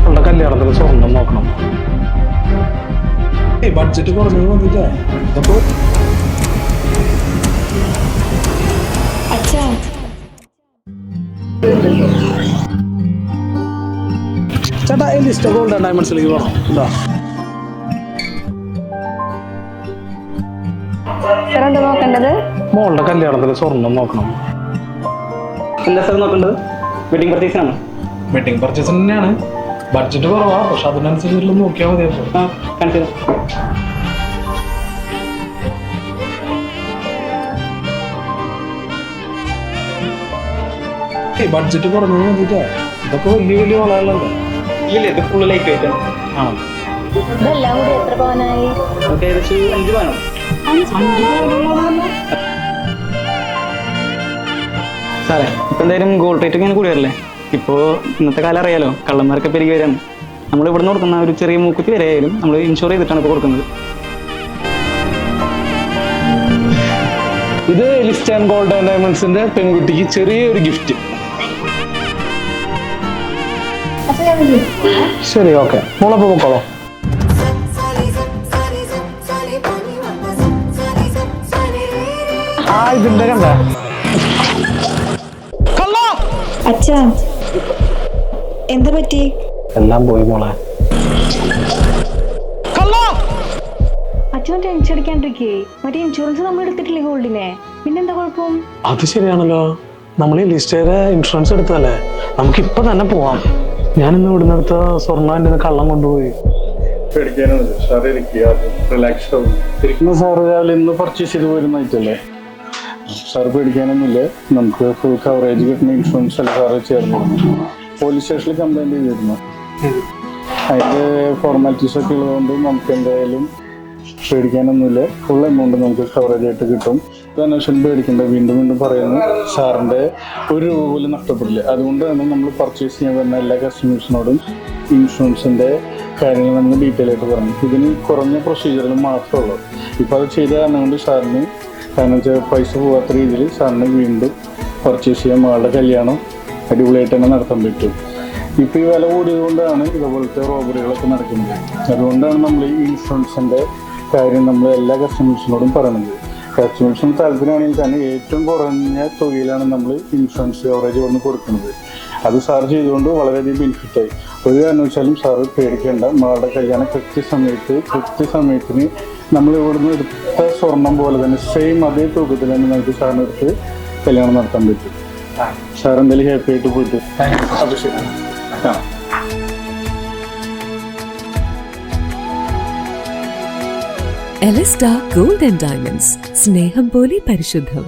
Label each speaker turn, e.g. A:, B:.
A: അവളുടെ കല്യാണത്തിന് സ്വർണം നോക്കണം. ബഡ്ജറ്റ് കുറഞ്ഞത് വന്നില്ല. ചേട്ടാ ഈ ലിസ്റ്റ് ഗോൾഡ് ഡയമണ്ട്സിലേക്ക് പോകണം. എന്താ
B: നോക്കേണ്ടത്?
A: മോളുടെ കല്യാണത്തിന് സ്വർണം നോക്കണം.
C: എന്താ സാർ നോക്കേണ്ടത്? വെഡിങ് പർച്ചേസ് ആണ്.
A: വെഡിങ് പർച്ചേസ് തന്നെയാണ്. ബഡ്ജറ്റ് കുറവാ, പക്ഷെ അതിനനുസരിച്ചുള്ള നോക്കിയാൽ മതി.
C: കാണിച്ചു
A: ബഡ്ജറ്റ് കുറഞ്ഞത് മതിട്ടാ. ഇതൊക്കെ വലിയ വലിയ വളകളുണ്ട്.
C: ഇല്ല, ഇത് ഫുള്ള് ലൈറ്റ് വെയിറ്റ് ആണ്.
B: ഇതെല്ലാം കൂടി എത്ര പവനായി?
C: ഏകദേശം 5 പവനാണ്. സാറേ, ഇപ്പം എന്തായാലും ഗോൾഡ് റേറ്റ് ഇങ്ങനെ കൂടി വരില്ലേ? ഇപ്പോൾ ഇന്നത്തെ കാലം അറിയാലോ, കള്ളന്മാരൊക്കെ പെരുകി വരാണ്. നമ്മൾ ഇവിടുന്ന് കൊടുക്കുന്ന ഒരു ചെറിയ മൂക്കുത്തി വരെ ആയാലും നമ്മൾ ഇൻഷുർ ചെയ്തിട്ടാണ് ഇപ്പോൾ കൊടുക്കുന്നത്.
A: ഇത് ലിസ്റ്റ് ആൻഡ് ഗോൾഡ് ആൻഡ് ഡയമണ്ട്സിന്റെ പെൺകുട്ടിക്ക് ചെറിയൊരു ഗിഫ്റ്റ്. ശരി, ഓക്കെ. മോളപ്പോ പോക്കോളോ. ഇതിന്റെ കണ്ട
B: അച്ഛാ, എന്താ പറ്റി?
A: എല്ലാം പോയി മോളെ.
B: അച്ഛൻ ടെൻഷൻ അടിക്കാണ്ടിരിക്കേ. മറ്റേ ഇൻഷുറൻസ് നമ്മൾ എടുത്തിട്ടില്ലേ ഗോൾഡിനെ? പിന്നെന്താ കുഴപ്പം?
A: അത് ശരിയാണല്ലോ, നമ്മൾ ഈ ലിസ്റ്റേരെ ഇൻഷുറൻസ് എടുത്തതല്ലേ. നമുക്ക് ഇപ്പൊ തന്നെ പോവാം. ഞാനിന്ന് ഇവിടുന്ന് എടുത്ത സ്വർണ്ണ എന്റെ കള്ളം കൊണ്ടുപോയി.
D: സാറ് രാവിലെ ഇന്ന് പർച്ചേസ് ചെയ്ത് പോരുന്നതായിട്ടല്ലേ? സാർ പേടിക്കാനൊന്നുമില്ല. നമുക്ക് ഫുൾ കവറേജ് കിട്ടുന്ന ഇൻഷുറൻസ് അല്ല സാറ് ചേർന്നിരുന്നു. പോലീസ് സ്റ്റേഷനിൽ കംപ്ലൈന്റ് ചെയ്തിരുന്നു. അതിന്റെ ഫോർമാലിറ്റീസ് ഒക്കെ ഉള്ളതുകൊണ്ട് നമുക്ക് എന്തായാലും പേടിക്കാനൊന്നുമില്ല. ഫുൾ എമൗണ്ട് നമുക്ക് കവറേജ് ആയിട്ട് കിട്ടും. അന്വേഷണം പേടിക്കേണ്ട. വീണ്ടും വീണ്ടും പറയുന്നു, സാറിൻ്റെ ഒരു രൂപ പോലും നഷ്ടപ്പെടില്ല. അതുകൊണ്ട് തന്നെ നമ്മൾ പർച്ചേസ് ചെയ്യാൻ വരുന്ന എല്ലാ കസ്റ്റമേഴ്സിനോടും ഇൻഷുറൻസിൻ്റെ കാര്യങ്ങൾ നമ്മൾ ഡീറ്റെയിൽ ആയിട്ട് പറഞ്ഞു. ഇതിന് കുറഞ്ഞ പ്രൊസീജിയറുകൾ മാത്രമേ ഉള്ളൂ. ഇപ്പോൾ അത് ചെയ്ത കാരണം കൊണ്ട് സാറിന്, കാരണം വെച്ചാൽ പൈസ പോകാത്ത രീതിയിൽ സാറിന് വീണ്ടും പർച്ചേസ് ചെയ്യാൻ ആളുടെ കല്യാണം അടിപൊളിയായിട്ട് തന്നെ നടത്താൻ പറ്റും. ഇപ്പോൾ ഈ വില കൂടിയത് കൊണ്ടാണ് ഇതുപോലത്തെ റോബറികളൊക്കെ നടക്കുന്നത്. അതുകൊണ്ടാണ് നമ്മൾ ഈ ഇൻഷുറൻസിൻ്റെ കാര്യം നമ്മൾ എല്ലാ കസ്റ്റമേഴ്സിനോടും പറയുന്നത്. കസ്റ്റമേഴ്സിന് താല്പര്യമാണെങ്കിൽ തന്നെ ഏറ്റവും കുറഞ്ഞ തുകയിലാണ് നമ്മൾ ഇൻഷുറൻസ് കവറേജ് വന്ന് കൊടുക്കുന്നത്. അത് സാർ ചെയ്തുകൊണ്ട് വളരെയധികം ബെനിഫിറ്റായി. ഒരു കാരണം വെച്ചാലും സാറ് പേടിക്കേണ്ട. മകളുടെ കല്യാണം കൃത്യസമയത്തിന് നമ്മൾ ഇവിടുന്ന് എടുത്ത സ്വർണം പോലെ തന്നെ സെയിം അതേ തൂക്കത്തിൽ തന്നെ നമുക്ക് സാറിന് എടുത്ത് കല്യാണം നടത്താൻ പറ്റും. സാർ എന്തായാലും ഹാപ്പി ആയിട്ട് പോയിട്ട്. അപ്പോൾ ശരി.
E: എലസ്റ്റ ഗോൾഡ് ആൻഡ് ഡയമണ്ട്സ്, സ്നേഹം പോലെ പരിശുദ്ധം.